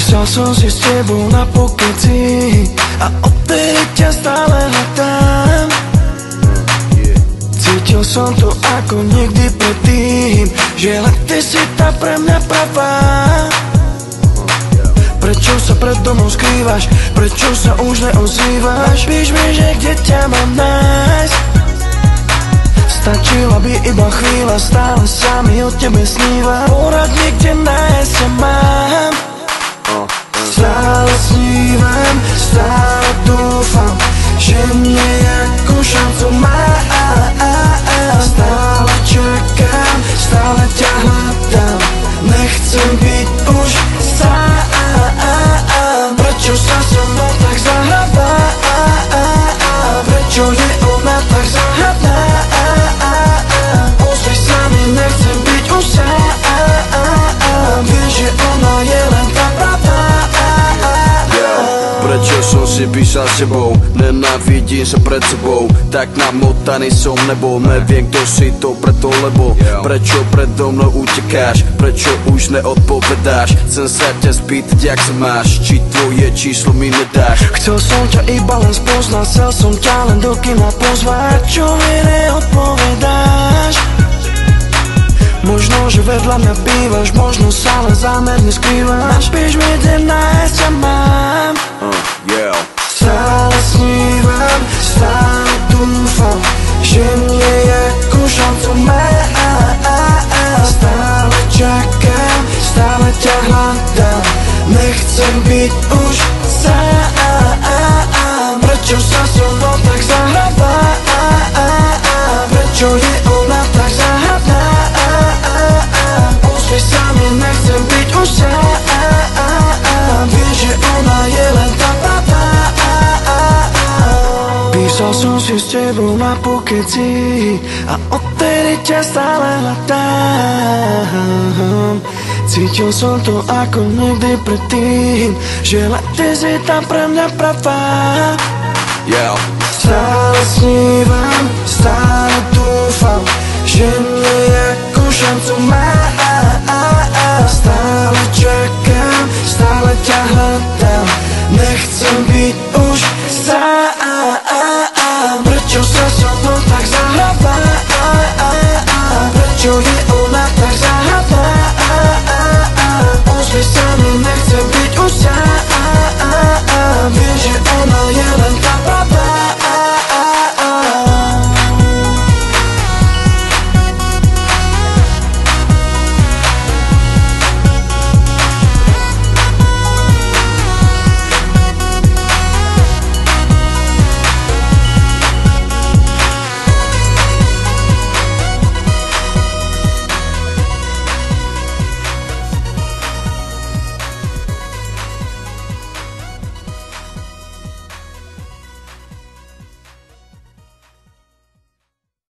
Písal som si s tebou na pokeci a odtedy ťa stále hľadám. Cítil som to ako nikdy predtým, že len ty si tá pre mňa pravá. Prečo sa pred domom skrývaš? Prečo sa už neozývaš? Píš mi, že kde ťa mám nájsť? Stačila by iba chvíľa, stále sa mi o tebe sníva. Porad mi, kde nájsť ťa mám. Stále snívam, stále dúfam, že nejakú šancu mám. Stále čakám, stále ťa hľadám, nechcem byť už sám. Prečo sa so mnou tak zahráva? Prečo je ona tak záhadná? Ozvi sa mi, nechcem byť už sám. Vieš, že ona je len tá pravá. Prečo som si písal s tebou? Nenávidím sa pred sebou, tak namotaný som nebol. Neviem, kto si to preto, lebo prečo predo mnou utekáš? Prečo už neodpovedáš? Chcem sa ťa spýtať, jak sa máš, či tvoje číslo mi nedáš. Chcel som ťa iba len spoznať, chcel som ťa len do kina pozvať. Čo mi neodpovedáš? Možno, že vedľa mňa bývaš, možno sa len zámerne skrývaš. Napíš mi, kde nájsť ťa mám. Stále snívam, stále dúfam, že nejakú šancu mám. Stále čakám, stále ťa hľadám, nechcem byť už sám. Prečo sa so mnou tak zahráva? Prečo je ona tak záhadná? Ozvi sa mi, nechcem byť už sám. Vieš, že ona je len tá pravá. Písal som si s tebou na pokeci a odtedy ťa stále hľadám. Cítil som to ako nikdy predtým, že len ty si tam pre mňa pravá. Stále snívam, stále dúfam, že nejakú šancu mám.